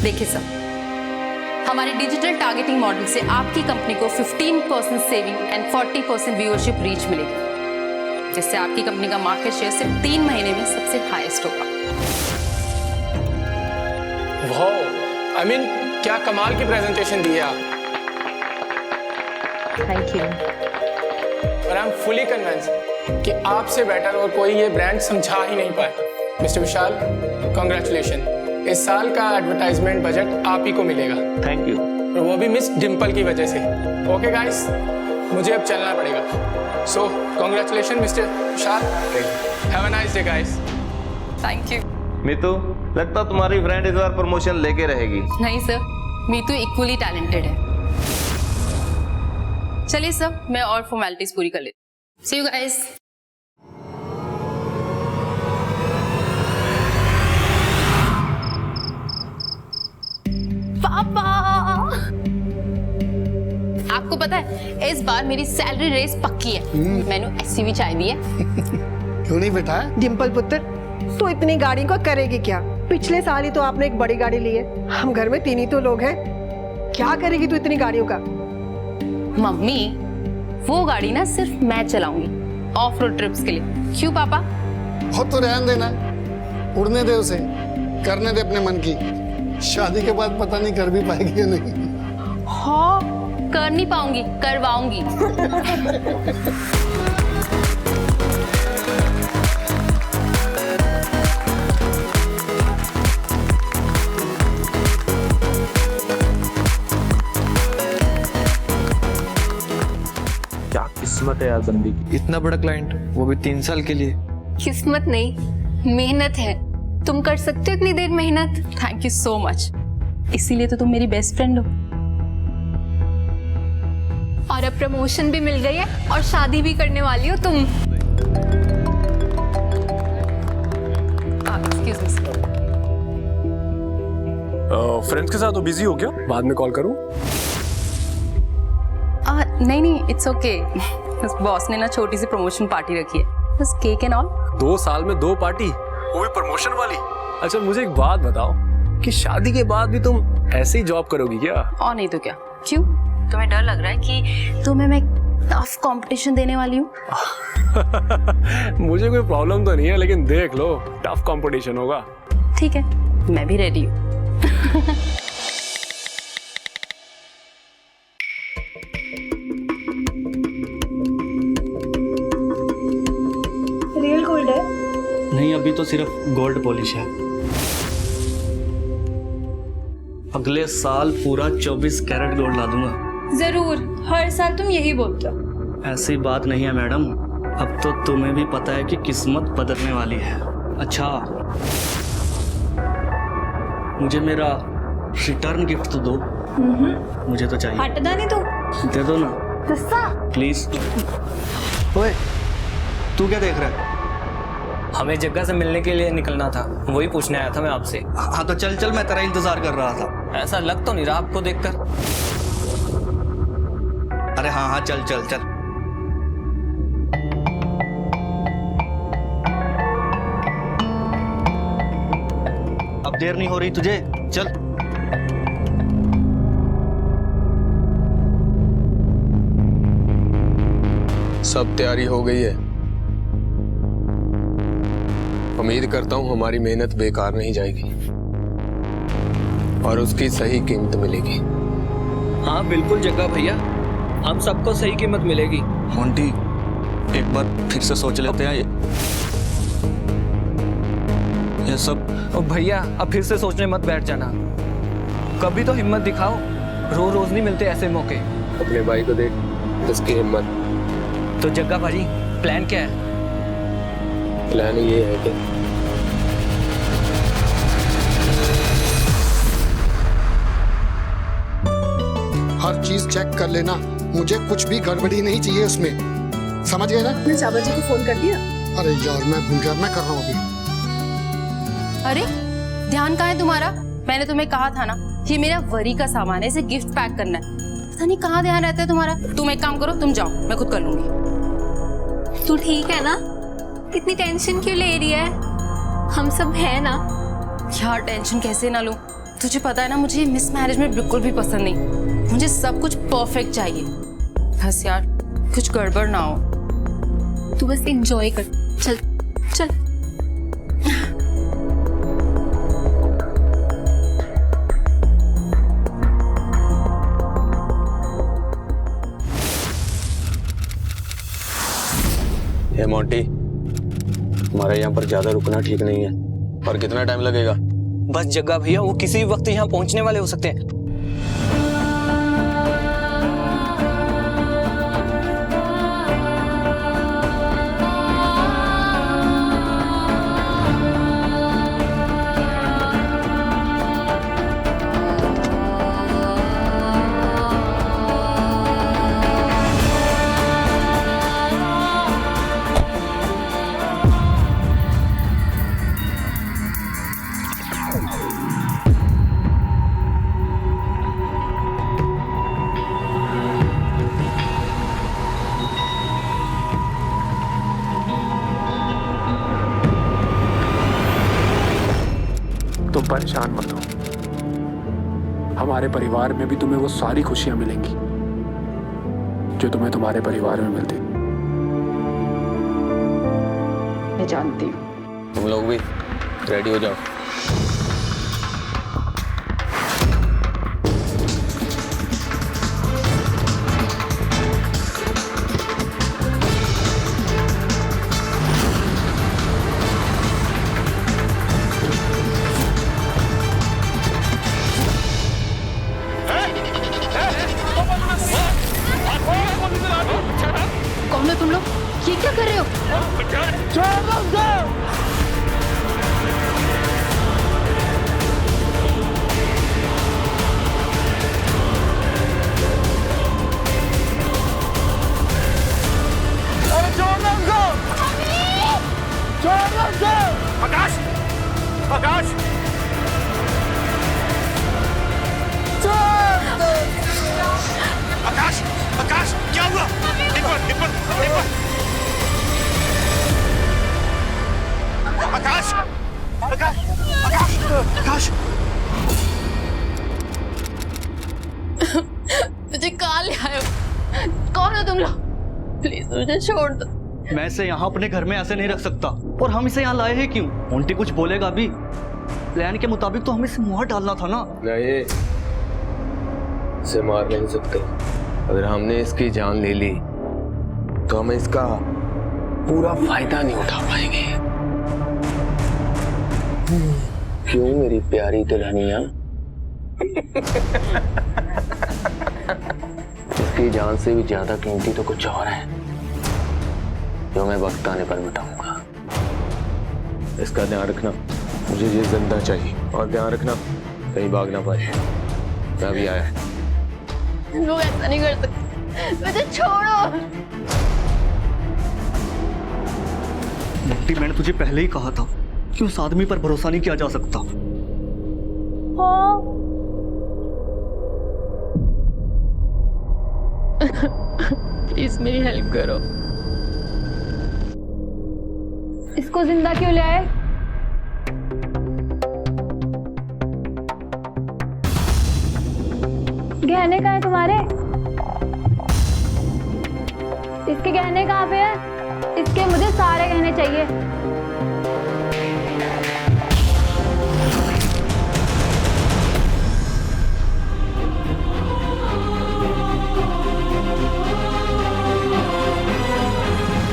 देखिए सर, हमारे digital targeting model से आपकी कंपनी को 15% सेविंग एंड 40% व्यूअरशिप रीच मिलेगी, जिससे आपकी कंपनी का मार्केट शेयर सिर्फ 3 महीने में सबसे हाईएस्ट होगा। वाह, आई मीन क्या कमाल की प्रेजेंटेशन दी है आप। Thank you. और आई एम फुली कन्विंस्ड कि आपसे बेटर और कोई ये ब्रांड समझा ही नहीं पाए। मिस्टर विशाल, कांग्रेचुलेशन। इस साल का एडवर्टाइजमेंट बजट आप ही को मिलेगा। Thank you. और वो भी मिस डिम्पल की वजह से। ओके गाइस, मुझे अब चलना पड़ेगा। So congratulation mister Vishal. Have a nice day guys. Thank you. Meetu, लगता तुम्हारी फ्रेंड इस बार प्रमोशन लेके रहेगी। नहीं सर, मीतू इक्वली टैलेंटेड है। चलिए सर, मैं और फॉर्मेलिटीज पूरी कर लेती हूँ। सी यू गाइस। पापा, आपको पता है इस बार मेरी सैलरी रेस पक्की है। मैंने एसयूवी चाय दी है। क्यों नहीं बेटा? डिम्पल पुत्र, तो इतनी गाड़ी को करेगी क्या? पिछले साल ही तो आपने एक बड़ी गाड़ी ली है। हम घर में 3 ही तो लोग हैं। क्या करेगी तू इतनी गाड़ियों का? मम्मी, वो गाड़ी ना सिर्फ मैं चलाऊंगी ऑफ रोड ट्रिप्स के लिए। क्यों पापा? बहुत तो रहने देना, उड़ने दे उसे, करने दे अपने मन की। शादी के बाद पता नहीं कर भी पाएगी या नहीं। हाँ, कर नहीं पाऊंगी, करवाऊंगी। क्या किस्मत है यार बंदी की। इतना बड़ा क्लाइंट, वो भी 3 साल के लिए। किस्मत नहीं, मेहनत है। तुम कर सकते हो इतनी देर मेहनत। Thank you so much. इसीलिए तो तुम मेरी बेस्ट फ्रेंड हो। और अब प्रमोशन भी मिल गई है और शादी भी करने वाली हो तुम। Excuse me sir. फ्रेंड्स के साथ तो बिजी हो क्या? बाद में कॉल करूं? नहीं, इट्स ओके। बॉस ने ना छोटी सी प्रमोशन पार्टी रखी है, बस केक एंड ऑल। 2 साल में 2 पार्टी, वो भी प्रमोशन वाली। अच्छा मुझे एक बात बताओ कि शादी के बाद भी तुम ऐसे ही जॉब करोगी क्या? और नहीं तो क्या। क्यों, तुम्हें डर लग रहा है कि तुम्हें मैं टफ कंपटीशन देने वाली हूँ? मुझे कोई प्रॉब्लम तो नहीं है, लेकिन देख लो टफ कंपटीशन होगा। ठीक है, मैं भी रेडी हूँ। रियल गोल्ड है? नहीं, अभी तो सिर्फ गोल्ड पॉलिश है। अगले साल पूरा 24 कैरेट गोल्ड ला दूंगा। जरूर, हर साल तुम यही बोलते हो। ऐसी बात नहीं है मैडम, अब तो तुम्हें भी पता है कि किस्मत बदलने वाली है। अच्छा, मुझे मेरा रिटर्न गिफ्ट तो दो। मुझे तो चाहिए। हटदा नहीं तू। दे दो ना प्लीज। ओए, तू क्या देख रहा है? हमें जग्गा से मिलने के लिए निकलना था, वही पूछने आया था मैं आपसे। हाँ तो चल चल, मैं तेरा इंतजार कर रहा था। ऐसा लग तो नहीं रहा आपको देखकर। अरे हाँ हाँ, चल चल चल। अब देर नहीं हो रही तुझे, चल। सब तैयारी हो गई है। उम्मीद करता हूं हमारी मेहनत बेकार नहीं जाएगी और उसकी सही कीमत मिलेगी। हाँ बिल्कुल जग्गा भैया, हम सबको सही कीमत मिलेगी। मोंटी, एक बार फिर से सोच लेते हैं ये सब। ओ भैया, अब फिर से सोचने मत बैठ जाना, कभी तो हिम्मत दिखाओ। रोज रोज नहीं मिलते ऐसे मौके। अपने भाई को देख, उसकी हिम्मत। तो जग्गा भाजी, प्लान क्या है? प्लान ये है कि हर चीज चेक कर लेना, मुझे कुछ भी गड़बड़ी नहीं चाहिए उसमें। समझ गए ना? मैं चाबा जी को फोन कर दिया। अरे यार, मैं भूल गया, मैं कर रहा हूँ अभी। अरे ध्यान कहाँ है तुम्हारा? मैंने तुम्हें कहा था ना, ये मेरा वरी का सामान है, इसे गिफ्ट पैक करना है। पता नहीं कहाँ ध्यान रहता है तुम्हारा। तुम एक काम करो, तुम जाओ, मैं खुद कर लूंगी। तू ठीक है ना? इतनी टेंशन क्यों ले रही है? हम सब है ना। यार टेंशन कैसे ना लूं, तुझे पता है ना, मुझे ये मिस मैनेजमेंट बिल्कुल भी पसंद नहीं। मुझे सब कुछ परफेक्ट चाहिए। बस यार कुछ गड़बड़ ना हो। तू बस एंजॉय कर। चल चल। हे मोंटी, हमारे यहाँ पर ज्यादा रुकना ठीक नहीं है। और कितना टाइम लगेगा? बस जग्गा भैया, वो किसी भी वक्त यहाँ पहुँचने वाले हो सकते हैं। तुम परेशान मत हो, हमारे परिवार में भी तुम्हें वो सारी खुशियां मिलेंगी जो तुम्हें तुम्हारे परिवार में मिलती। मैं जानती हूँ। तुम लोग भी रेडी हो जाओ। कौन हो तुम लोग? ये क्या कर रहे हो? आकाश, आकाश, आकाश, आकाश, क्या हुआ? निपल, निपल, निपल। आकाश, आकाश, आकाश, आकाश। मुझे कहाँ ले आए हो? कौन हो तुम लोग? प्लीज मुझे छोड़ दो। मैं इसे यहाँ अपने घर में ऐसे नहीं रख सकता। और हम इसे यहाँ लाए हैं क्यों? मोंटी कुछ बोलेगा भी? प्लान के मुताबिक तो हमें इसे मार डालना था ना। नहीं, इसे मार नहीं सकते। अगर हमने इसकी जान ले ली तो हम इसका पूरा फायदा नहीं उठा पाएंगे। क्यों मेरी प्यारी दुल्हनिया? इसकी जान से भी ज्यादा कीमती तो कुछ और है जो मैं वक्त आने पर बताऊंगा। इसका ध्यान रखना, मुझे ये जिंदा चाहिए। और ध्यान रखना कहीं भाग ना पाए। मैं भी आया। लोग ऐसा नहीं कर सकते, मुझे छोड़ो। मोंटी, मैंने तुझे पहले ही कहा था कि उस आदमी पर भरोसा नहीं किया जा सकता। प्लीज मेरी हेल्प करो। इसको जिंदा क्यों ले आए? गहने कहाँ हैं तुम्हारे? इसके गहने कहाँ पे हैं? इसके मुझे सारे गहने चाहिए।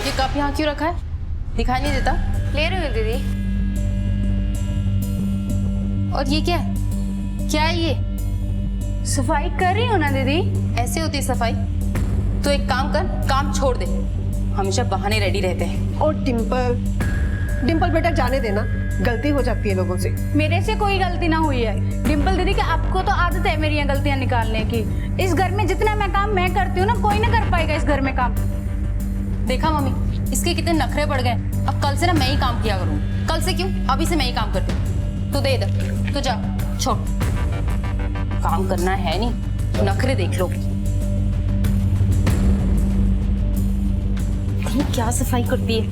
ये कप यहाँ क्यों रखा है? दिखाई नहीं देता? ले रही हूँ दीदी। और ये क्या है? क्या है ये? सफाई कर रही हूँ ना दीदी। ऐसे होती है सफाई? तो एक काम कर, काम छोड़ दे। हमेशा बहाने रेडी रहते हैं। और डिम्पल, डिम्पल बेटा जाने देना, गलती हो जाती है लोगों से। मेरे से कोई गलती ना हुई है डिम्पल दीदी, कि आपको तो आदत है मेरी गलतियां निकालने की। इस घर में जितना मैं काम मैं करती हूँ ना, कोई ना कर पाएगा इस घर में काम। देखा मम्मी, इसके कितने नखरे पड़ गए। अब कल से ना मैं ही काम किया करूँ। कल से क्यों, अभी से मैं ही काम करती हूँ। तू दे इधर, तू जा, छोड़। काम करना है नहीं, नखरे देख लो। ये क्या सफाई करती है?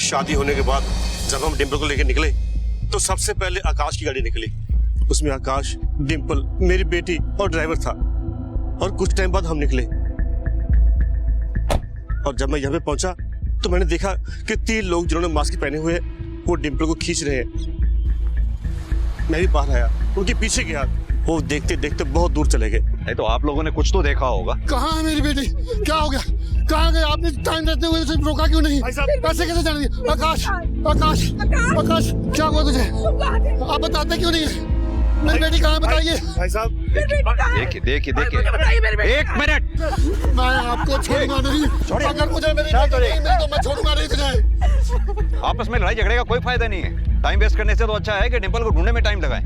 शादी होने के बाद जब हम डिम्पल को लेकर निकले तो सबसे पहले आकाश की गाड़ी निकली। उसमें आकाश, डिम्पल, मेरी बेटी और ड्राइवर था। और कुछ टाइम बाद हम निकले और जब मैं यहाँ पे पहुंचा तो मैंने देखा कि 3 लोग जिन्होंने मास्क पहने हुए वो डिम्पल को खींच रहे हैं। मैं भी बाहर आया, उनके पीछे गया, वो देखते देखते बहुत दूर चले गए। नहीं तो आप लोगों ने कुछ तो देखा होगा। कहाँ है मेरी बेटी? क्या हो गया? कहाँ गए? आपने टाइम रहते हुए उसे रोका क्यों नहीं? पैसे कैसे जाने दिए? आकाश, आकाश, आकाश, क्या हुआ तुझे? आप बताते क्यों नहीं है? मेरी बेटी कहाँ है बताइए? भाई साहब देखिए 1 मिनट। मैं आपको छोड़ूंगा नहीं। अगर मुझे मेरी बेटी नहीं मिली तो मैं छोड़ूंगा नहीं तुझे। आपस में लड़ाई झगड़े का कोई फायदा नहीं है। टाइम वेस्ट करने से तो अच्छा है कि डिम्पल को ढूंढने में टाइम लगाएं।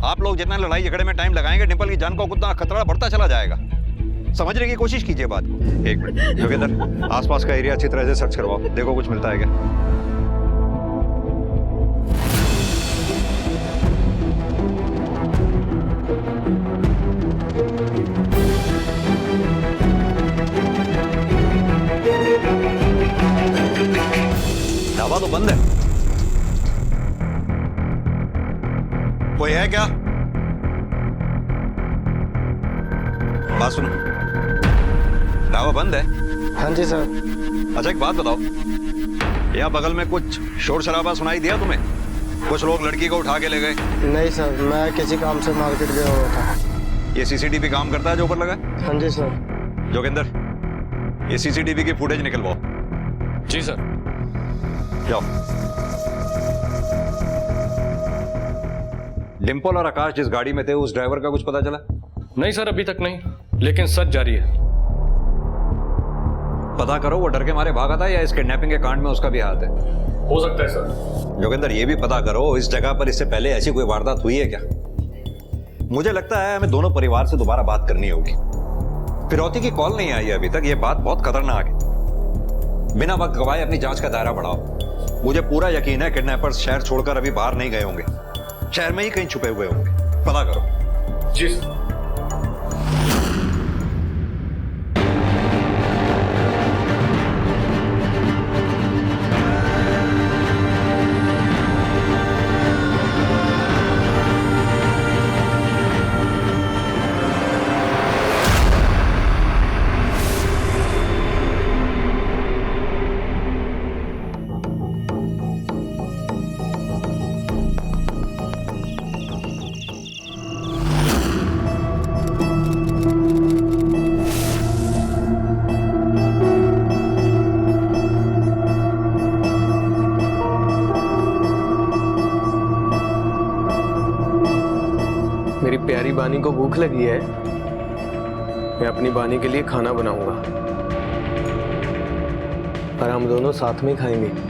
आप लोग जितना लड़ाई झगड़े में टाइम लगाएंगे डिम्पल की जान को उतना खतरा बढ़ता चला जाएगा। समझने की कोशिश कीजिए बात को। 1 मिनट जोगिंदर, आसपास का एरिया अच्छी तरह से सर्च करवाओ, देखो कुछ मिलता है क्या। ढाबा तो बंद है, कोई है क्या? बात सुनो, ढाबा बंद है? हाँ जी सर। अच्छा एक बात बताओ, यहाँ बगल में कुछ शोर शराबा सुनाई दिया तुम्हें? कुछ लोग लड़की को उठा के ले गए? नहीं सर, मैं किसी काम से मार्केट गया हुआ था। ये सीसीटीवी काम करता है जो ऊपर लगा है? हाँ जी सर। जोगिंदर, ये सीसीटीवी की फुटेज निकलवाओ। जी सर। जाओ। डिम्पल और आकाश जिस गाड़ी में थे उस ड्राइवर का कुछ पता चला? नहीं सर, अभी तक नहीं, लेकिन सर्च जारी है। पता करो वो डर के मारे भागा था या इस किडनैपिंग के कांड में उसका भी हाथ है। हो सकता है सर। जोगिंदर, ये भी पता करो इस जगह पर इससे पहले ऐसी कोई वारदात हुई है क्या? मुझे लगता है हमें दोनों परिवार से दोबारा बात करनी होगी। फिरौती की कॉल नहीं आई अभी तक, ये बात बहुत खतरनाक है। बिना वक्त गवाए अपनी जांच का दायरा बढ़ाओ। मुझे पूरा यकीन है किडनैपर्स शहर छोड़कर अभी बाहर नहीं गए होंगे, शहर में ही कहीं छुपे हुए होंगे। पता करो। जी सर। मेरी प्यारी बानी को भूख लगी है, मैं अपनी बानी के लिए खाना बनाऊंगा और हम दोनों साथ में खाएंगे।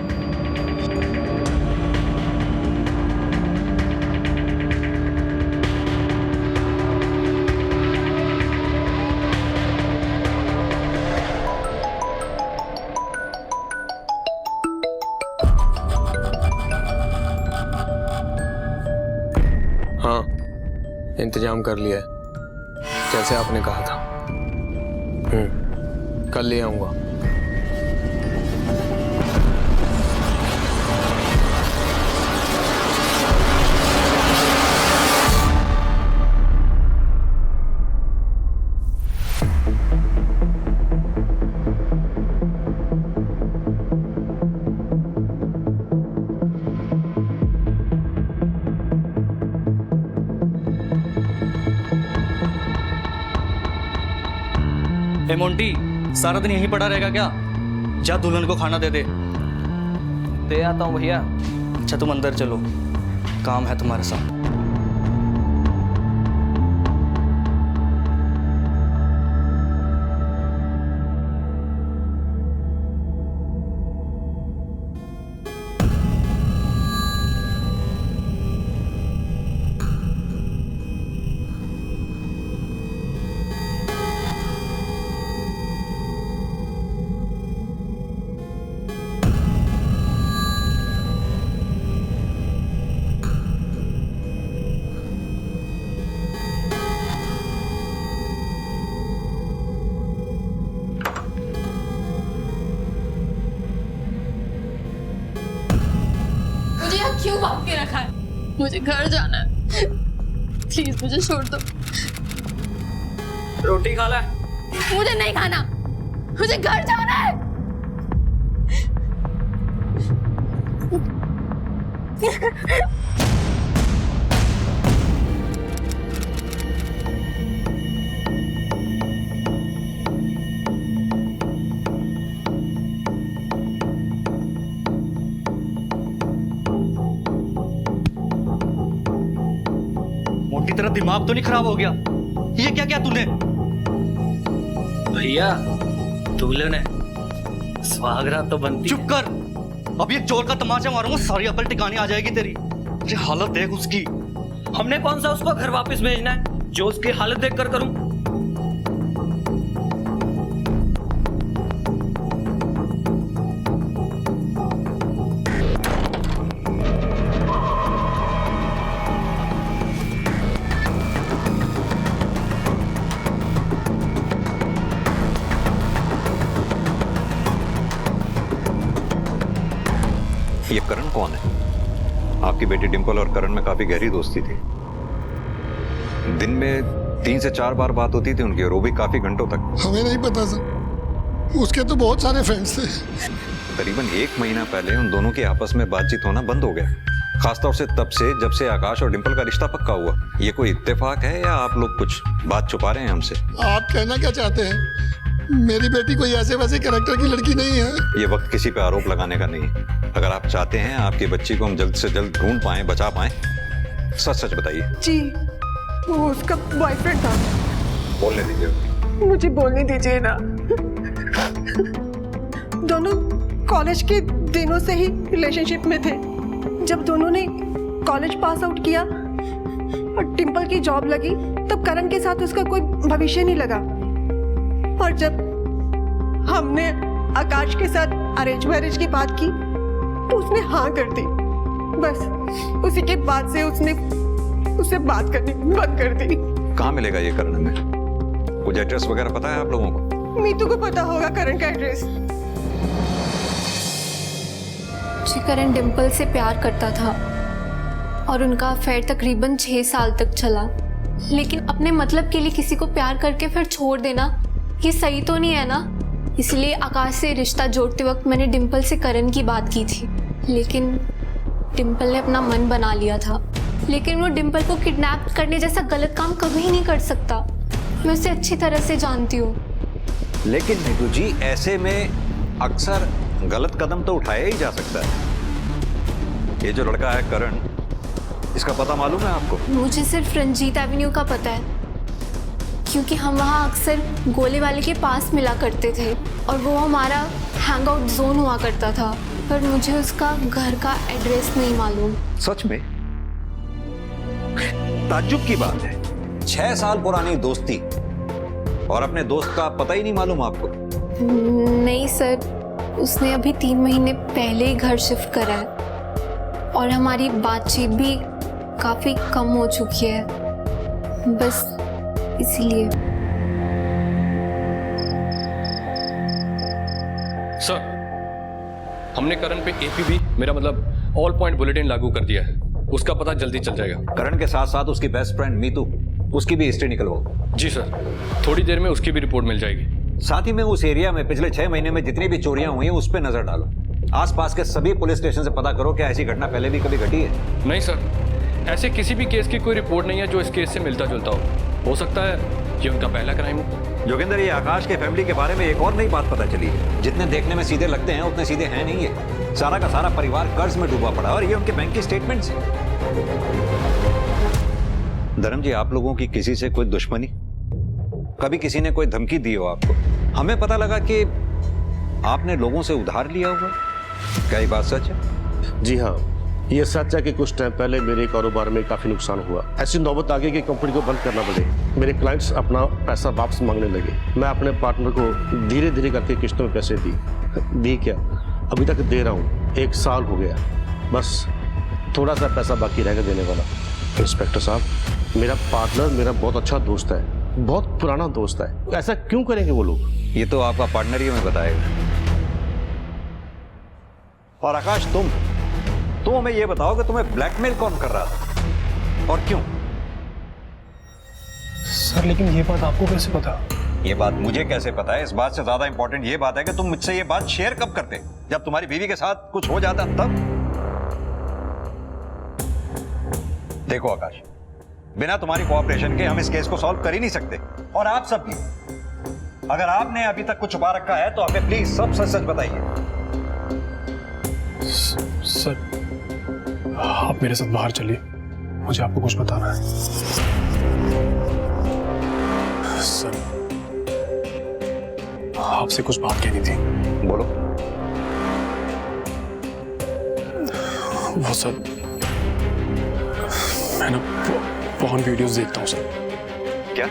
हाँ, इंतजाम कर लिया है जैसे आपने कहा था। कल ले आऊंगा। ए मोंटी, सारा दिन यहीं पड़ा रहेगा क्या? जा दुल्हन को खाना दे दे। दे आता हूँ भैया। अच्छा तुम अंदर चलो, काम है तुम्हारे साथ। मुझे घर जाना है, प्लीज मुझे छोड़ दो। रोटी खा ले। मुझे नहीं खाना, मुझे घर जाना है। मोटी तरह दिमाग तो नहीं खराब हो गया? ये क्या क्या तूने? भैया दूल्हे ने सुहागरात तो बनती। चुप कर, अब ये जोर का तमाचा मारूंगा, सारी अकल टिकानी आ जाएगी तेरी। ये हालत देख उसकी। हमने कौन सा उसको घर वापस भेजना है जो उसकी हालत देख कर करूं? ये करण कौन है? आपकी बेटी डिंपल और करण में काफी गहरी दोस्ती थी। दिन में 3 से 4 बार बात होती थी उनकी, और वो भी काफी घंटों तक। हमें नहीं पता सर, उसके तो बहुत सारे फ्रेंड्स थे। करीबन 1 महीना पहले उन दोनों की आपस में बातचीत होना बंद हो गया, खासतौर से तब से जब से आकाश और डिंपल का रिश्ता पक्का हुआ। ये कोई इत्तेफाक है या आप लोग कुछ बात छुपा रहे हैं हमसे? आप कहना क्या चाहते हैं? मेरी बेटी कोई ऐसे वैसे कैरेक्टर की लड़की नहीं है। ये वक्त किसी पे आरोप लगाने का नहीं है। अगर आप चाहते हैं आपकी बच्ची को हम जल्द से जल्द ढूंढ पाए, बचा पाए, सच सच बताइए। जी, वो उसका बॉयफ्रेंड था। बोलने दीजिए। मुझे बोलने दीजिए ना। दोनों कॉलेज के दिनों से ही रिलेशनशिप में थे। जब दोनों ने कॉलेज पास आउट किया और डिंपल की जॉब लगी, तब करण के साथ उसका कोई भविष्य नहीं लगा। और जब हमने आकाश के साथ अरेंज मैरिज की बात की तो उसने हाँ कर दी। बस उसी के बाद से उसने उससे बात करनी बंद कर दी। कहाँ मिलेगा ये करण में? कुछ एड्रेस वगैरह पता है आप लोगों को? मीतू को पता होगा करण का एड्रेस। जी, करण डिंपल से प्यार करता था और उनका अफेयर तकरीबन 6 साल तक चला। लेकिन अपने मतलब के लिए किसी को प्यार करके फिर छोड़ देना, ये सही तो नहीं है ना। इसलिए आकाश से रिश्ता जोड़ते वक्त मैंने डिंपल से करण की बात की थी, लेकिन डिंपल ने अपना मन बना लिया था। लेकिन वो डिंपल को किडनैप करने जैसा गलत काम कभी नहीं कर सकता। मैं उसे अच्छी तरह से जानती हूँ। लेकिन नीतू जी, ऐसे में अक्सर गलत कदम तो उठाया ही जा सकता है। ये जो लड़का है करण, इसका पता मालूम है आपको? मुझे सिर्फ रंजीत एवेन्यू का पता है, क्योंकि हम वहाँ अक्सर गोले वाले के पास मिला करते थे और वो हमारा हैंग आउट जोन हुआ करता था। पर मुझे उसका घर का एड्रेस नहीं मालूम। सच में? ताज्जुब की बात है, 6 साल पुरानी दोस्ती और अपने दोस्त का पता ही नहीं मालूम आपको? नहीं सर, उसने अभी 3 महीने पहले ही घर शिफ्ट करा है और हमारी बातचीत भी काफी कम हो चुकी है, बस इसीलिए। सर, हमने करण पे एपीबी, मेरा मतलब ऑल पॉइंट बुलेटिन लागू कर दिया है। उसका पता जल्दी चल जाएगा। करण के साथ साथ उसकी बेस्ट फ्रेंड मीतू, उसकी भी हिस्ट्री निकलवाओ। जी सर, थोड़ी देर में उसकी भी रिपोर्ट मिल जाएगी। साथ ही में उस एरिया में पिछले 6 महीने में जितनी भी चोरियां हुई हैं उस पर नजर डालो। आसपास के सभी पुलिस स्टेशन से पता करो क्या ऐसी घटना पहले भी कभी घटी है। नहीं सर, ऐसे किसी भी केस की कोई रिपोर्ट नहीं है जो इस केस से मिलता जुलता हो सकता है ये उनका पहला क्राइम हो। जोगिंदर, ये आकाश के फैमिली के बारे में एक और नई बात पता चली है। जितने देखने में सीधे लगते हैं उतने सीधे हैं नहीं है। सारा का सारा परिवार कर्ज में डूबा पड़ा और ये उनके बैंक की स्टेटमेंट्स हैं। धर्म जी, आप लोगों की किसी से कोई दुश्मनी? कभी किसी ने कोई धमकी दी हो आपको? हमें पता लगा कि आपने लोगों से उधार लिया हुआ। क्या ये बात सच है? जी हाँ, ये सच है कि कुछ टाइम पहले मेरे कारोबार में काफ़ी नुकसान हुआ। ऐसी नौबत आ गई कि कंपनी को बंद करना पड़े। मेरे क्लाइंट्स अपना पैसा वापस मांगने लगे। मैं अपने पार्टनर को धीरे धीरे करके किस्तों में पैसे दी क्या अभी तक दे रहा हूँ। 1 साल हो गया, बस थोड़ा सा पैसा बाकी रहेगा देने वाला। इंस्पेक्टर साहब, मेरा पार्टनर मेरा बहुत अच्छा दोस्त है, बहुत पुराना दोस्त है। ऐसा क्यों करेंगे वो लोग? ये तो आपका पार्टनर ही हमें बताएगा। और आकाश, तुम हमें ये बताओ कि तुम्हें ब्लैकमेल कौन कर रहा था? और क्यों? सर लेकिन ये बात आपको कैसे पता? ये बात मुझे कैसे पता है, इस बात से ज्यादा इंपॉर्टेंट ये बात है कि तुम मुझसे ये बात शेयर कब करते? जब तुम्हारी बीवी के साथ कुछ हो जाता तब? देखो आकाश, बिना तुम्हारी कोऑपरेशन के हम इस केस को सॉल्व कर ही नहीं सकते। और आप सब भी, अगर आपने अभी तक कुछ छुपा रखा है तो हमें प्लीज सब सच सच बताइए। सर आप मेरे साथ बाहर चलिए, मुझे आपको कुछ बताना है। सर आपसे कुछ बात कहनी थी। बोलो। वो सर, मैं ना पॉर्न वीडियोस देखता हूँ सर। क्या?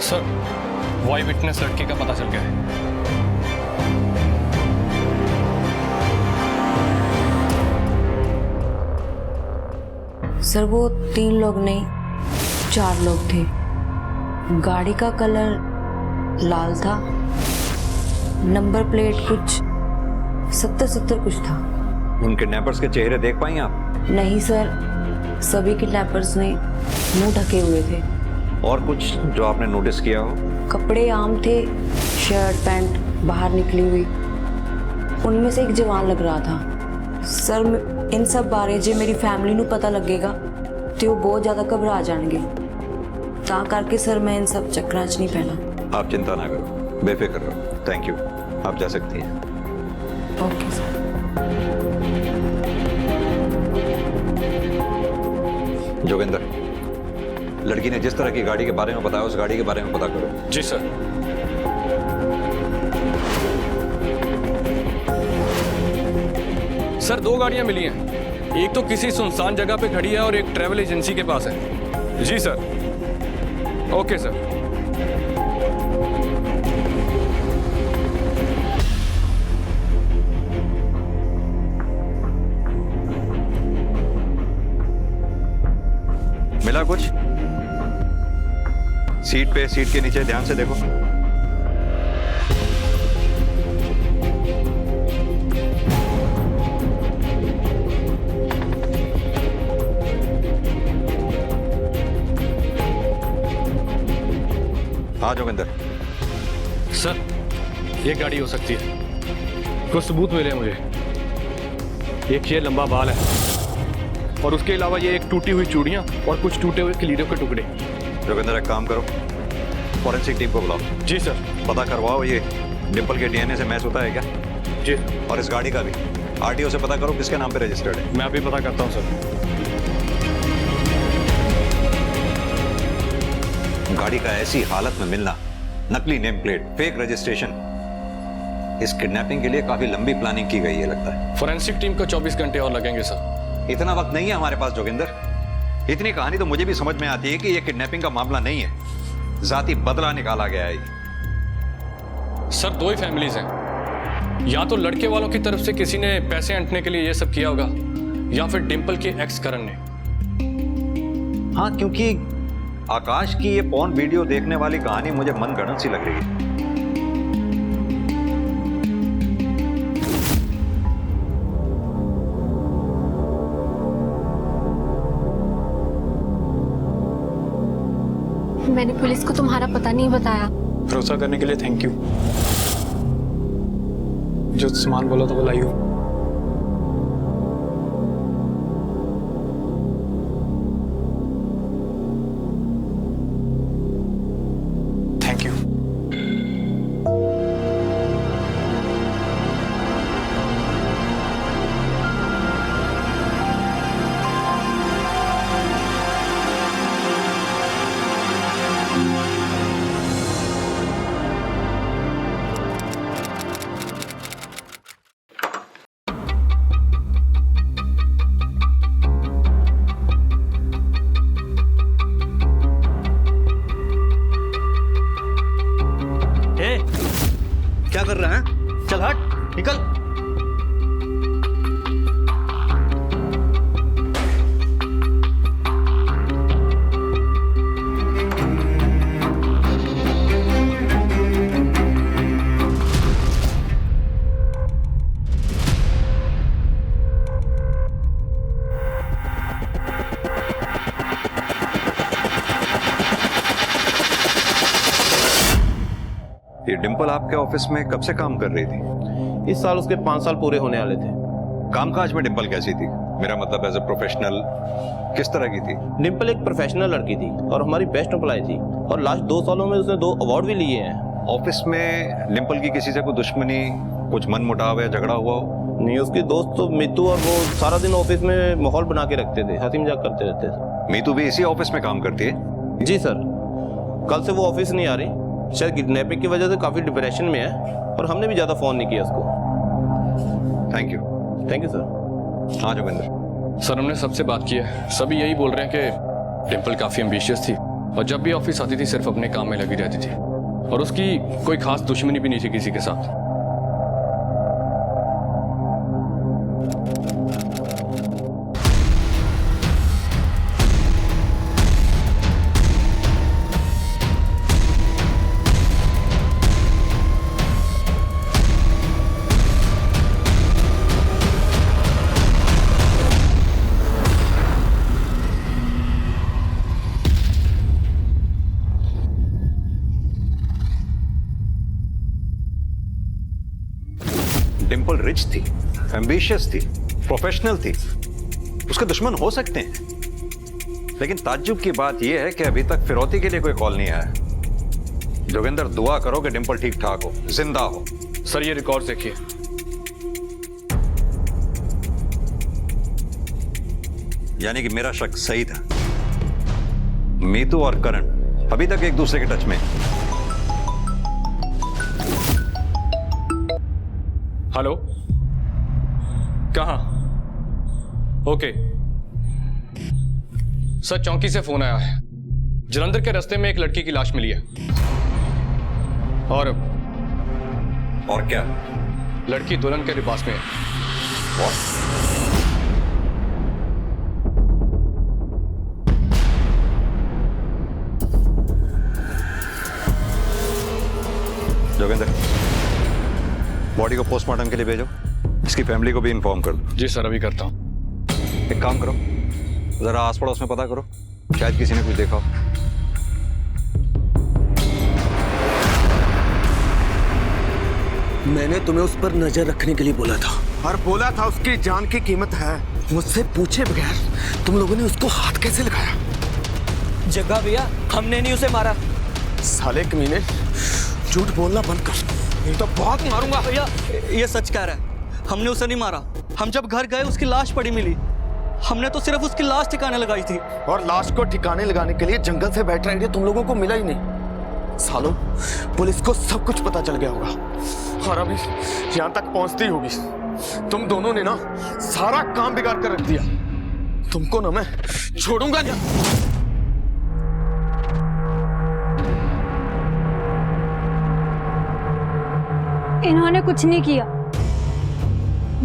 सर वॉय विटनेस लड़के का पता चल गया है। सर वो 3 लोग नहीं 4 लोग थे। गाड़ी का कलर लाल था, नंबर प्लेट कुछ 70 कुछ था। उन किडनैपर्स के चेहरे देख पाई आप? नहीं सर, सभी किडनैपर्स ने मुंह ढके हुए थे। और कुछ जो आपने नोटिस किया हो? कपड़े आम थे, शर्ट पैंट बाहर निकली हुई। उनमें से एक जवान लग रहा था। सर इन सब बारे जे मेरी फैमिली ਨੂੰ पता लगेगा तो वो बहुत ज़्यादा घबरा जाएंगे, ता करके सर मैं इन सब चक्करां 'ਚ नहीं पैना। आप चिंता ना करो, बेफिक्र रहो। थैंक यू, आप जा सकती हैं। Okay sir. जोगिंदर, लड़की ने जिस तरह की गाड़ी के बारे में बताया उस गाड़ी के बारे में पता करो। जी सर। सर 2 गाड़ियां मिली हैं, एक तो किसी सुनसान जगह पे खड़ी है और एक ट्रैवल एजेंसी के पास है। जी सर। Okay sir. मिला कुछ? सीट के नीचे ध्यान से देखो। हाँ जोगिंदर। सर ये गाड़ी हो सकती है, कुछ सबूत मिले मुझे। एक ये लंबा बाल है और उसके अलावा ये एक टूटी हुई चूड़ियां और कुछ टूटे हुए कीलों के टुकड़े। जोगिंदर एक काम करो, फॉरेंसिक टीम को बुलाओ। जी सर। पता करवाओ ये डिंपल के डीएनए से मैच होता है क्या? जी। और इस गाड़ी का भी आरटीओ से पता करो किसके नाम पे रजिस्टर्ड है। मैं अभी पता करता हूँ सर। गाड़ी का ऐसी हालत में मिलना, नकली नेम प्लेट, फेक रजिस्ट्रेशन, इस किडनैपिंग के लिए काफी लंबी प्लानिंग की गई है लगता है। फोरेंसिक टीम को 24 घंटे और लगेंगे सर। इतना वक्त नहीं है हमारे पास जोगिंदर। इतनी कहानी तो मुझे भी समझ में आती है कि यह किडनैपिंग का मामला नहीं है, जाती बदला निकाला गया है। सर 2 ही फैमिलीज हैं, या तो लड़के वालों की तरफ से किसी ने पैसे ऐंठने के लिए ये सब किया होगा, या फिर डिंपल के एक्स करण ने। हाँ, क्योंकि आकाश की ये पॉर्न वीडियो देखने वाली कहानी मुझे मनगढ़ंत सी लग रही है। मैंने पुलिस को तुम्हारा पता नहीं बताया। भरोसा करने के लिए थैंक यू। जो सामान बोला तो वो लाई हो। ये डिंपल आपके ऑफिस में कब से काम कर रही थी? इस साल उसके 5 साल पूरे होने वाले थे। कामकाज में डिंपल कैसी थी? मेरा मतलब एज ए प्रोफेशनल किस तरह की थी? डिंपल एक प्रोफेशनल लड़की थी और हमारी बेस्ट एम्प्लॉय थी, और लास्ट 2 सालों में उसने 2 अवार्ड भी लिए हैं। ऑफिस में डिंपल की किसी से कोई दुश्मनी, कुछ मन मुटाव या झगड़ा हुआ हो? नहीं, उसकी दोस्त तो मीतू और वो सारा दिन ऑफिस में माहौल बना के रखते थे, हंसी मजाक करते रहते थे। मीतू भी इसी ऑफिस में काम करती है? जी सर, कल से वो ऑफिस नहीं आ रही, शायद किडनैपिंग की वजह से काफी डिप्रेशन में है, और हमने भी ज्यादा फोन नहीं किया उसको। Thank you. Thank you sir. हाँ जोगिंदर सर, हमने सबसे बात की है, सभी यही बोल रहे हैं कि डिंपल काफी एम्बिशियस थी और जब भी ऑफिस आती थी सिर्फ अपने काम में लगी रहती थी, और उसकी कोई खास दुश्मनी भी नहीं थी किसी के साथ। डिंपल रिच थी, एम्बिशियस थी, प्रोफेशनल थी, उसके दुश्मन हो सकते हैं, लेकिन ताज्जुब की बात यह है कि अभी तक फिरौती के लिए कोई कॉल नहीं आया। जोगिंदर, दुआ करो कि डिंपल ठीक ठाक हो, जिंदा हो। सर, ये रिकॉर्ड देखिए। यानी कि मेरा शक सही था, मीतू और करण अभी तक एक दूसरे के टच में। हेलो, कहाँ? ओके सर, चौकी से फोन आया है, जलंधर के रास्ते में एक लड़की की लाश मिली है। और क्या? लड़की दुल्हन के लिबास में है। जोगिंदर, बॉडी को पोस्टमार्टम के लिए भेजो, इसकी फैमिली को भी इन्फॉर्म कर दो। जी सर, अभी करता हूं। एक काम करो, जरा आस पड़ोस में पता करो, शायद किसी ने कुछ देखा हो। मैंने तुम्हें उस पर नजर रखने के लिए बोला था, और बोला था उसकी जान की कीमत है। मुझसे पूछे बगैर तुम लोगों ने उसको हाथ कैसे लगाया? जग्गा भैया, हमने नहीं उसे मारा। साले कमीने, झूठ बोलना बंद कर, नहीं तो बहुत मारूंगा। भैया, ये सच कह रहा है, हमने उसे नहीं मारा। हम जब घर गए उसकी लाश पड़ी मिली, हमने तो सिर्फ उसकी लाश ठिकाने लगाई थी। और लाश को ठिकाने लगाने के लिए जंगल से बैठ आइडिया तुम लोगों को मिला ही नहीं। सालों, पुलिस को सब कुछ पता चल गया होगा, और अभी यहां तक पहुंचती होगी। तुम दोनों ने ना सारा काम बिगाड़ कर रख दिया। तुमको ना मैं छोड़ूंगा नहीं। इन्होंने कुछ नहीं किया,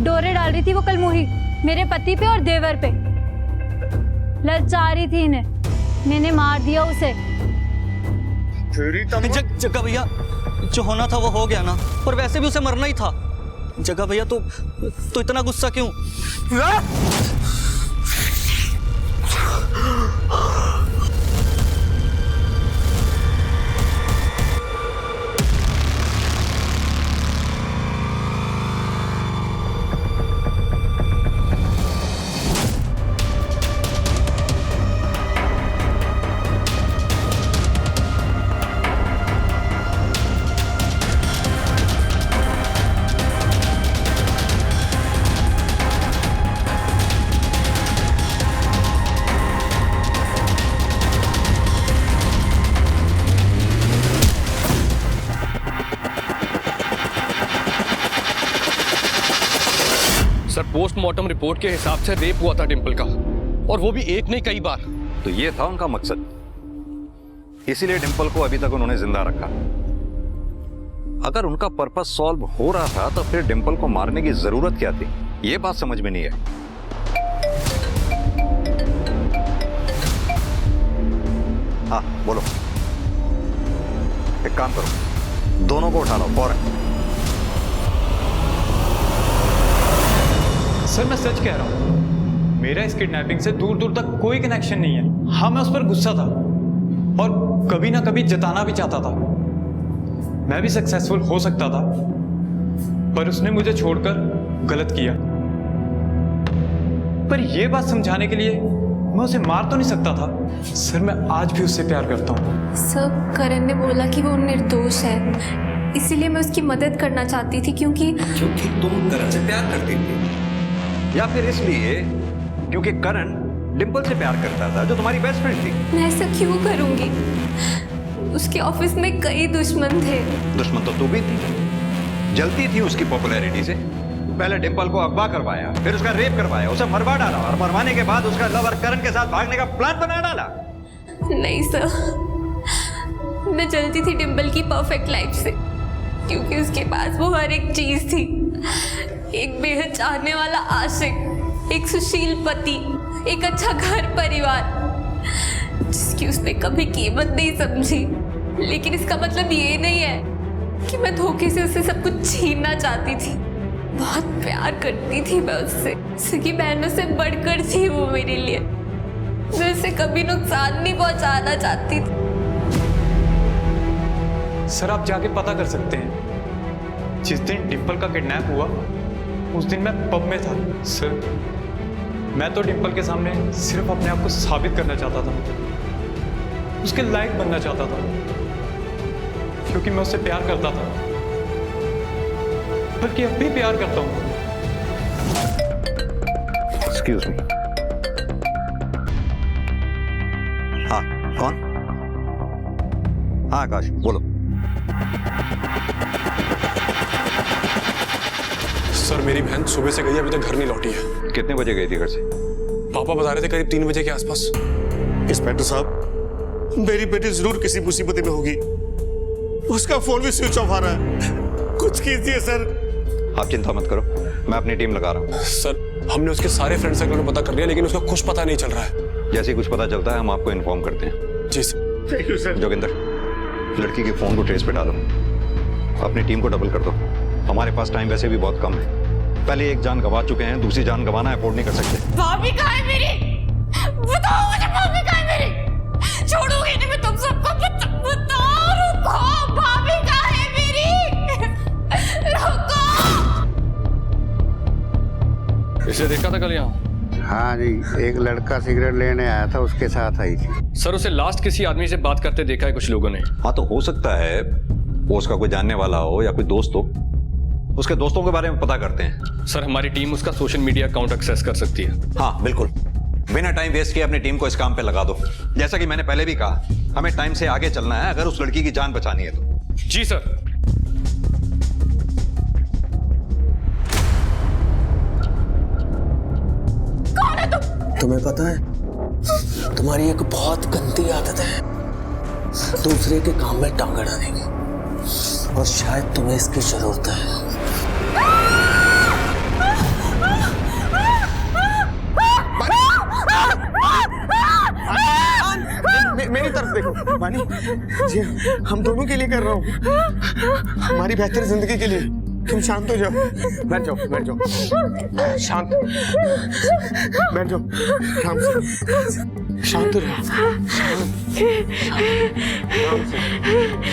डोरे डाल रही थी वो कलमुही मेरे पति पे और देवर पे, ललचा रही थी इन्हें, मैंने मार दिया उसे। जग्गा भैया, जो होना था वो हो गया ना, और वैसे भी उसे मरना ही था। जग्गा भैया, तो इतना गुस्सा क्यों? सर, पोस्टमार्टम रिपोर्ट के हिसाब से रेप हुआ था डिंपल का, और वो भी एक नहीं कई बार। तो ये था उनका मकसद, इसीलिए डिंपल को अभी तक उन्होंने जिंदा रखा। अगर उनका पर्पस सॉल्व हो रहा था तो फिर डिंपल को मारने की जरूरत क्या थी, ये बात समझ में नहीं है। हाँ बोलो। एक काम करो, दोनों को उठा लो फौरन। सर, मैं सच कह रहा हूं, मेरा इस किडनैपिंग से दूर दूर तक कोई कनेक्शन नहीं है। हाँ, मैं उस पर गुस्सा था और कभी ना कभी जताना भी चाहता था, मैं भी सक्सेसफुल हो सकता था, पर उसने मुझे छोड़कर गलत किया। पर यह बात समझाने के लिए मैं उसे मार तो नहीं सकता था। सर, मैं आज भी उससे प्यार करता हूँ। सर, करण ने बोला कि वो निर्दोष है, इसीलिए मैं उसकी मदद करना चाहती थी। क्योंकि तुम करण से प्यार करती थी, या फिर इसलिए क्योंकि करण डिंपल से प्यार करता था जो तुम्हारी बेस्ट फ्रेंड थी? मैं ऐसा क्यों करूंगी? उसके ऑफिस में कई दुश्मन थे। दुश्मन तो तू भी थी, जलती थी उसकी पॉपुलैरिटी से। पहले डिंपल को अगवा करवाया, फिर उसका रेप करवाया, उसे मरवा डाला, और मरवाने के बाद उसका लवर करण के साथ भागने का प्लान बना डाला। नहीं सर, मैं जलती थी डिंपल की परफेक्ट लाइफ से, क्योंकि उसके पास वो हर एक चीज थी। एक बेहद चाहने वाला आशिक, एक सुशील पति, एक अच्छा घर परिवार, जिसकी उसने कभी कीमत नहीं समझी। लेकिन इसका मतलब ये नहीं है कि मैं धोखे से उससे सब कुछ छीनना चाहती थी। बहुत प्यार करती थी मैं उससे, सगी बहनों से बढ़कर थी वो मेरे लिए। मैं उसे कभी नुकसान नहीं पहुंचाना चाहती थी। सर, आप जाके पता कर सकते हैं। जिस दिन डिंपल का किडनैप हुआ उस दिन मैं पब में था। सर, मैं तो डिंपल के सामने सिर्फ अपने आप को साबित करना चाहता था, उसके लायक बनना चाहता था, क्योंकि मैं उससे प्यार करता था, बल्कि अब भी प्यार करता हूं। Excuse me. हाँ, कौन? हाँ आकाश, बोलो। सर, मेरी बहन सुबह से गई है, अभी तक घर नहीं लौटी है। कितने बजे गई थी घर से? पापा बता रहे थे करीब 3 बजे के आसपास। इंस्पेक्टर साहब, मेरी बेटी जरूर किसी मुसीबत में होगी। उसका फोन भी स्विच ऑफ आ रहा है। कुछ कीजिए सर। आप चिंता मत करो, मैं अपनी टीम लगा रहा हूँ। सर, हमने उसके सारे फ्रेंड सर्कल में पता कर लिया, लेकिन उसका कुछ पता नहीं चल रहा है। जैसे ही कुछ पता चलता है हम आपको इन्फॉर्म करते हैं। जी sir. Thank you sir. Joginder, लड़की के फोन को ट्रेस पे डालो, अपनी टीम को डबल कर दो। हमारे पास टाइम वैसे भी बहुत कम है। पहले एक जान गंवा चुके हैं, दूसरी जान गंवाना अफोर्ड नहीं कर सकते। भाभी कहाँ है मेरी? बताओ मुझे, भाभी कहाँ है मेरी? छोड़ूंगी नहीं मैं तुम सबको। बताओ, रुको, भाभी कहाँ है मेरी? रुको। इसे देखा था कल यहाँ? हाँ जी, एक लड़का सिगरेट लेने आया था, उसके साथ आई थी। सर, उसे लास्ट किसी आदमी से बात करते देखा है कुछ लोगों ने। हाँ, तो हो सकता है वो उसका कोई जानने वाला हो या कोई दोस्त हो। उसके दोस्तों के बारे में पता करते हैं। सर, हमारी टीम उसका सोशल मीडिया अकाउंट एक्सेस कर सकती है। हाँ बिल्कुल, बिना टाइम वेस्ट किए अपनी टीम को इस काम पे लगा दो। जैसा कि मैंने पहले भी कहा, हमें टाइम से आगे चलना है अगर उस लड़की की जान बचानी है तो। जी सर। कौन है तुम? तुम्हें पता है, तुम्हारी एक बहुत गंदी आदत है, दूसरे के काम में टांग अड़ाने की, और शायद तुम्हें इसकी जरूरत है। मेरी तरफ देखो बानी जी, हम दोनों के लिए कर रहा हूँ, हमारी बेहतर जिंदगी के लिए। तुम शांत हो जाओ, बैठ जाओ, बैठ जाओ, शांत बैठ जाओ, आराम से, शांत हो जाओ,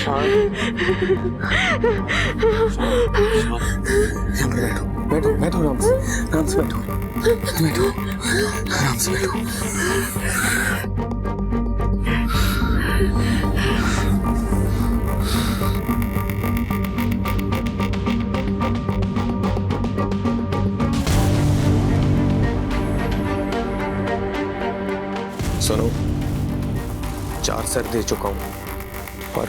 शांत बैठो, बैठो, बैठो, आराम से बैठो, बैठो, आराम से बैठो। सुनो, 4 सर दे चुका हूं और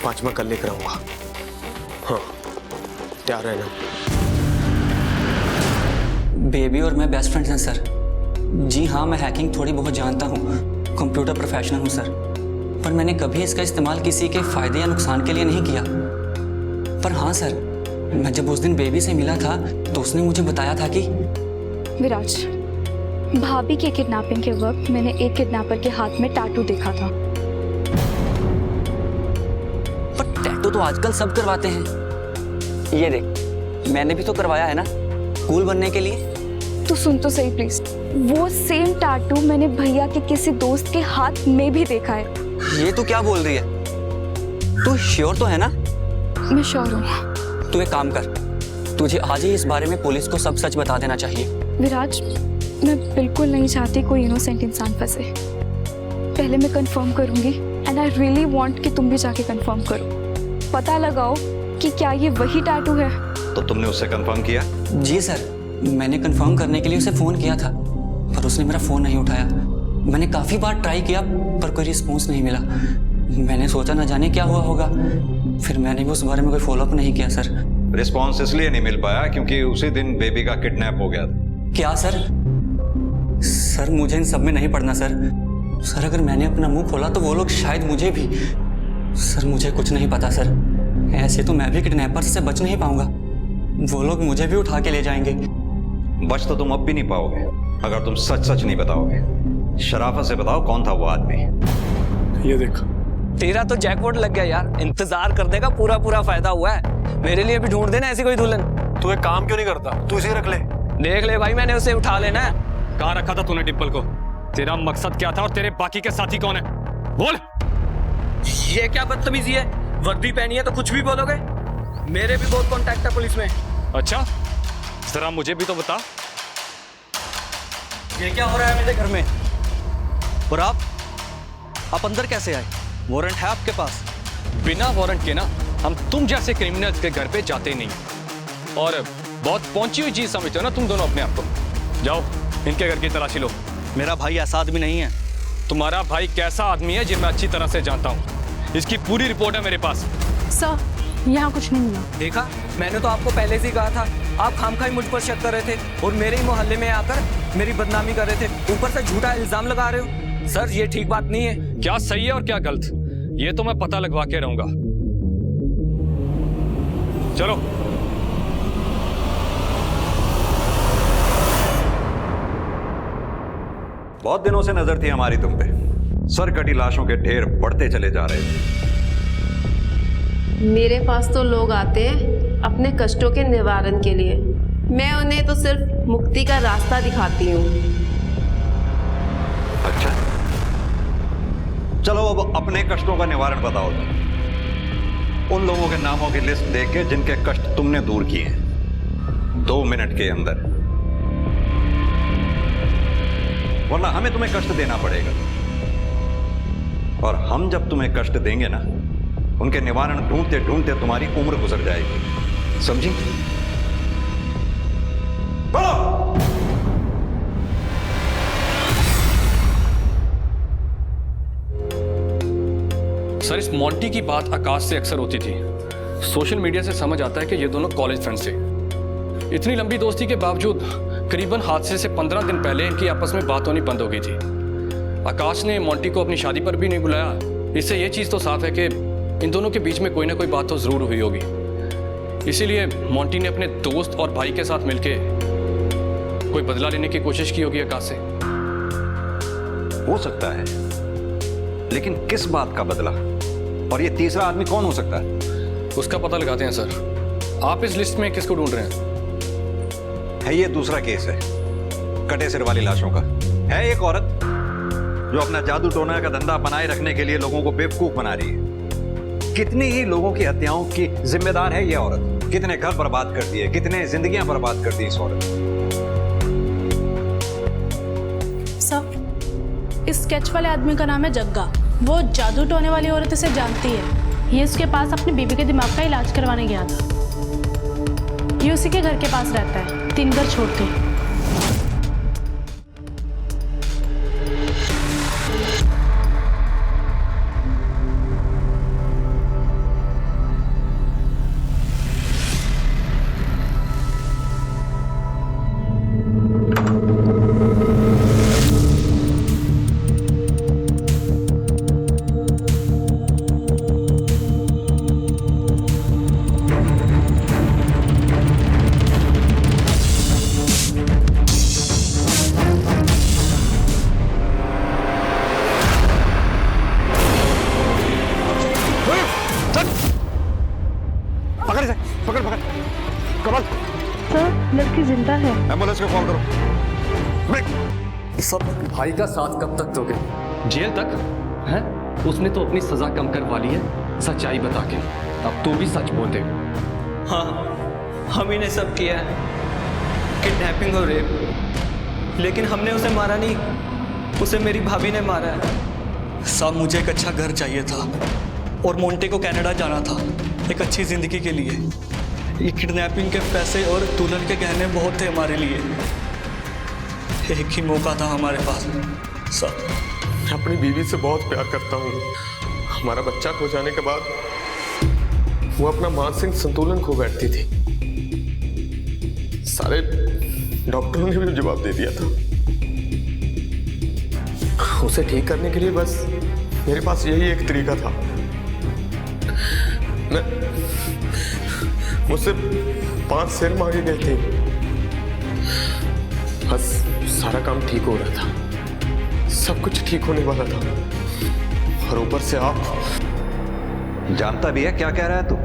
5वां कल लेकर आऊंगा। हाँ, तैयार रहना। बेबी और मैं बेस्ट फ्रेंड्स हैं सर। जी हाँ, मैं हैकिंग थोड़ी बहुत जानता हूँ, कंप्यूटर प्रोफेशनल हूँ सर, पर मैंने कभी इसका इस्तेमाल किसी के फायदे या नुकसान के लिए नहीं किया। पर हाँ सर, मैं जब उस दिन बेबी से मिला था तो उसने मुझे बताया था कि विराज, भाभी के किडनैपिंग के वक्त मैंने एक किडनैपर के हाथ में टैटू देखा था। पर टैटू तो आजकल सब करवाते हैं। ये देख, मैंने भी तो करवाया है ना, कूल बनने के लिए। तो सुन तो सही प्लीज, वो सेम टैटू मैंने भैया के किसी दोस्त के हाथ में भी देखा है। ये तू क्या बोल रही है? तू श्योर तो है ना? मैं श्योर हूँ। तू एक काम कर, तुझे आज ही इस बारे में पुलिस को सब सच बता देना चाहिए। विराज, मैं बिल्कुल नहीं चाहती कोई इनोसेंट इंसान फंसे। पहले मैं कंफर्म करूंगी एंड आई रियली वांट कि तुम भी जाके कंफर्म करो, पता लगाओ कि क्या ये वही टैटू है। तो तुमने उससे कंफर्म किया? जी सर, मैंने कंफर्म करने के लिए उसे फ़ोन किया था, पर उसने मेरा फ़ोन नहीं उठाया। मैंने काफ़ी बार ट्राई किया पर कोई रिस्पॉन्स नहीं मिला। मैंने सोचा न जाने क्या हुआ होगा, फिर मैंने भी उस बारे में कोई फॉलोअप नहीं किया सर। रिस्पॉन्स इसलिए नहीं मिल पाया क्योंकि उसी दिन बेबी का किडनैप हो गया था। क्या सर? सर मुझे इन सब में नहीं पड़ना सर। सर अगर मैंने अपना मुंह खोला तो वो लोग शायद मुझे भी। सर मुझे कुछ नहीं पता सर, ऐसे तो मैं भी किडनैपर से बच नहीं पाऊंगा, वो लोग मुझे भी उठा के ले जाएंगे। बच तो तुम अब भी नहीं पाओगे अगर तुम सच सच नहीं बताओगे। शराफत से बताओ कौन था वो आदमी। ये देख, तेरा तो जैकपॉट लग गया यार, इंतजार करने का पूरा पूरा फायदा हुआ है। मेरे लिए भी ढूंढ देना ऐसी कोई दुल्हन। तू एक काम क्यों नहीं करता, तू इसे रख ले। देख ले भाई, मैंने उसे उठा लेना है। कहाँ रखा था तूने डिम्पल को? तेरा मकसद क्या था और तेरे बाकी के साथी कौन है? बोल। ये क्या बदतमीजी है? वर्दी पहनी है तो कुछ भी बोलोगे? मेरे भी बहुत कॉन्टैक्ट है पुलिस में। अच्छा, जरा मुझे भी तो बता। ये क्या हो रहा है मेरे घर में? और आप अंदर कैसे आए? वारंट है आपके पास? बिना वारंट के ना हम तुम जैसे क्रिमिनल्स के घर पे जाते नहीं, और बहुत पहुंची हुई चीज समझते हो ना तुम दोनों अपने आप को। जाओ इनके घर की तलाशी लो। मेरा भाई ऐसा आदमी नहीं है। तुम्हारा भाई कैसा आदमी है ये मैं अच्छी तरह से जानता हूँ, इसकी पूरी रिपोर्ट है मेरे पास। सर, यहाँ कुछ नहीं मिला। देखा, मैंने तो आपको पहले से ही कहा था। आप खामखाई मुझ पर शक कर रहे थे और मेरे ही मोहल्ले में आकर मेरी बदनामी कर रहे थे, ऊपर से झूठा इल्जाम लगा रहे हो। सर ये ठीक बात नहीं है। क्या सही है और क्या गलत, ये तो मैं पता लगवा के रहूंगा। चलो। बहुत दिनों से नजर थी हमारी तुम पे। सर कटी लाशों के ढेर बढ़ते चले जा रहे थे। मेरे पास तो लोग आते हैं अपने कष्टों के निवारण के लिए, मैं उन्हें तो सिर्फ मुक्ति का रास्ता दिखाती हूँ। अच्छा, चलो अब अपने कष्टों का निवारण बताओ तुम। उन लोगों के नामों की लिस्ट देख के जिनके कष्ट तुमने दूर किए हैं 2 मिनट के अंदर, वरना हमें तुम्हें कष्ट देना पड़ेगा। और हम जब तुम्हें कष्ट देंगे ना, उनके निवारण ढूंढते ढूंढते तुम्हारी उम्र गुजर जाएगी, समझी? बोलो। सर इस मॉन्टी की बात आकाश से अक्सर होती थी। सोशल मीडिया से समझ आता है कि ये दोनों कॉलेज फ्रेंड्स थे। इतनी लंबी दोस्ती के बावजूद करीबन हादसे से 15 दिन पहले इनकी आपस में बात होनी बंद हो गई थी। आकाश ने मॉन्टी को अपनी शादी पर भी नहीं बुलाया। इससे ये चीज़ तो साफ है कि इन दोनों के बीच में कोई ना कोई बात तो ज़रूर हुई होगी। इसीलिए मॉन्टी ने अपने दोस्त और भाई के साथ मिलके कोई बदला लेने की कोशिश की होगी आकाश से। हो सकता है, लेकिन किस बात का बदला? और ये तीसरा आदमी कौन हो सकता है? उसका पता लगाते हैं सर। आप इस लिस्ट में किसको ढूंढ रहे हैं? है ये दूसरा केस है, कटे सिर वाली लाशों का। है एक औरत जो अपना जादू टोना का धंधा बनाए रखने के लिए लोगों को बेवकूफ बना रही है। कितनी ही लोगों की हत्याओं की जिम्मेदार है ये औरत। कितने घर बर्बाद कर दिए, कितने जिंदगियां बर्बाद कर दी इस औरत। सर, इस स्केच वाले आदमी का नाम है जग्गा। वो जादू टोने वाली औरत इसे जानती है। ये उसके पास अपनी बीबी के दिमाग का इलाज करवाने गया था। ये उसी के घर के पास रहता है, 3 घर छोड़ के। लड़की जिंदा है। एम्बुलेंस को कॉल करो। सब भाई का साथ कब तक दोगे? जेल तक? हैं? उसने तो अपनी सजा कम करवा ली है सच्चाई बता के। अब तू भी सच बोल दे। हाँ, हम ही ने सब किया है, किडनैपिंग और रेप। लेकिन हमने उसे मारा नहीं, उसे मेरी भाभी ने मारा है। साहब मुझे एक अच्छा घर चाहिए था और मोंटे को कनाडा जाना था एक अच्छी जिंदगी के लिए। ये किडनैपिंग के पैसे और दुल्हन के गहने बहुत थे हमारे लिए। एक ही मौका था हमारे पास। साहब मैं अपनी बीवी से बहुत प्यार करता हूँ। हमारा बच्चा खो जाने के बाद वो अपना मानसिक संतुलन खो बैठती थी। सारे डॉक्टरों ने भी जवाब दे दिया था। उसे ठीक करने के लिए बस मेरे पास यही एक तरीका था। मुझसे 5 शेर मांगे गए थे, बस सारा काम ठीक हो रहा था, सब कुछ ठीक होने वाला था, और ऊपर से आप। जानता भी है क्या कह रहा है तू?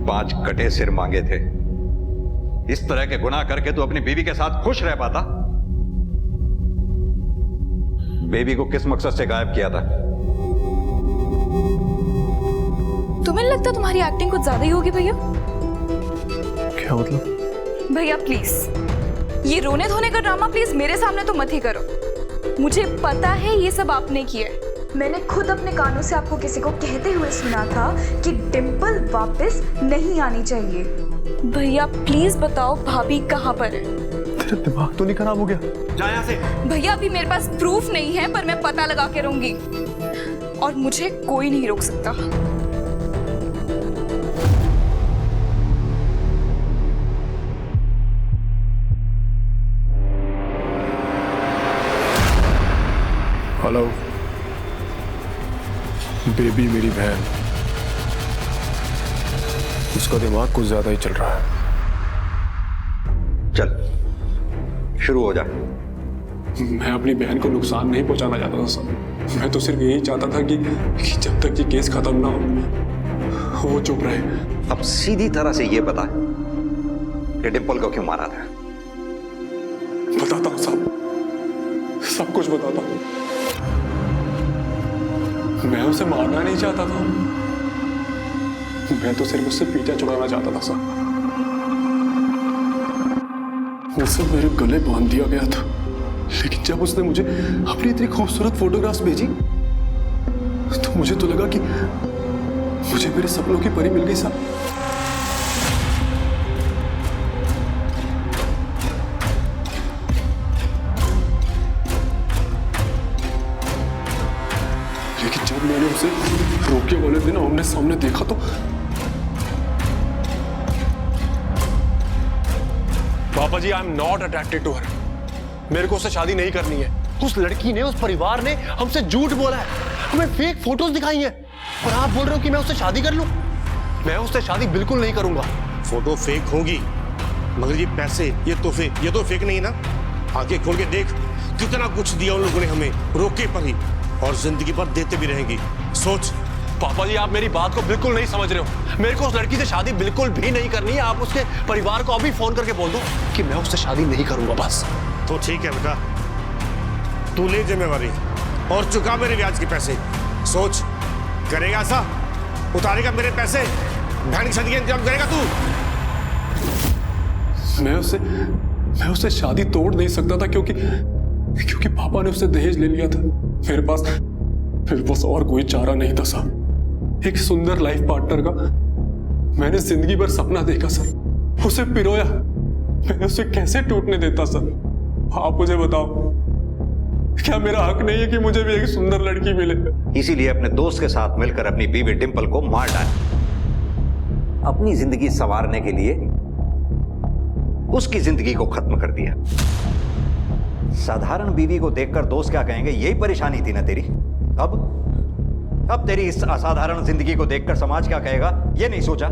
5 कटे सिर मांगे थे। इस तरह के गुनाह करके तू अपनी बीवी के साथ खुश रह पाता? बेबी को किस मकसद से गायब किया था? तुम्हें लगता तुम्हारी एक्टिंग कुछ ज्यादा ही होगी भैया? क्या मतलब? भैया प्लीज ये रोने धोने का ड्रामा प्लीज मेरे सामने तो मत ही करो। मुझे पता है ये सब आपने किया है। मैंने खुद अपने कानों से आपको किसी को कहते हुए सुना था कि डिंपल वापस नहीं आनी चाहिए। भैया प्लीज बताओ भाभी कहाँ पर है? तेरा दिमाग तो नहीं खराब हो गया? जा यहाँ से। भैया अभी मेरे पास प्रूफ नहीं है, पर मैं पता लगा के रहूंगी और मुझे कोई नहीं रोक सकता। हेलो बेबी, मेरी बहन, उसका दिमाग कुछ ज्यादा ही चल रहा है। चल शुरू हो जा। मैं अपनी बहन को नुकसान नहीं पहुंचाना चाहता था सर। मैं तो सिर्फ यही चाहता था कि जब तक ये केस खत्म ना हो वो चुप रहे। अब सीधी तरह से ये बता कि डिंपल को क्यों मारा था? बताता हूँ साहब, सब कुछ बताता हूँ। मैं उसे मारना नहीं चाहता था, मैं तो सिर्फ उससे पीछा छुड़ाना चाहता था साहब। उसे मेरे गले बांध दिया गया था, लेकिन जब उसने मुझे अपनी इतनी खूबसूरत फोटोग्राफ्स भेजी तो मुझे तो लगा कि मुझे मेरे सपनों की परी मिल गई साहब। लेकिन जब मैंने उसे रोके वाले दिन आमने सामने देखा तो पापा जी, I am not attracted to her. मेरे को उससे शादी नहीं करनी है। उस लड़की ने, उस परिवार ने हमसे झूठ बोला है, हमें फेक फोटोज दिखाई हैं, और आप बोल रहे हो कि मैं उससे शादी कर लूं? मैं उससे शादी बिल्कुल नहीं करूंगा। फोटो फेक होगी, मगर ये पैसे, ये तोहफे, ये तो फेक नहीं ना। आंखें खोल के देख, कितना कुछ दिया उन लोगों ने हमें, रोके पर ही, और जिंदगी भर देते भी रहेंगी। सोच। पापा जी, आप मेरी बात को बिल्कुल नहीं समझ रहे हो। मेरे को उस लड़की से शादी बिल्कुल भी नहीं करनी है। आप उसके परिवार को अभी फोन करके बोल दो कि मैं उससे शादी नहीं करूंगा, बस। तो ठीक है बेटा, तू ले जिम्मेवारी और चुका मेरे ब्याज के पैसे। सोच, करेगा ऐसा? उतारेगा मेरे पैसे? बहन की शादी का इंतजाम करेगा तू? मैं उससे शादी तोड़ नहीं सकता था, क्योंकि पापा ने उससे दहेज ले लिया था। मेरे पास और कोई चारा नहीं था साहब। एक सुंदर लाइफ पार्टनर का मैंने जिंदगी भर सपना देखा सर, उसे पिरोया। मैं उसे कैसे टूटने देता सर? आप मुझे बताओ, क्या मेरा हक नहीं है कि मुझे भी एक सुंदर लड़की मिले? इसीलिए अपने दोस्त के साथ मिलकर अपनी बीवी डिंपल को मार डाला। अपनी जिंदगी संवारने के लिए उसकी जिंदगी को खत्म कर दिया। साधारण बीवी को देखकर दोस्त क्या कहेंगे, यही परेशानी थी ना तेरी। अब तेरी इस असाधारण जिंदगी को देखकर समाज क्या कहेगा, ये नहीं सोचा?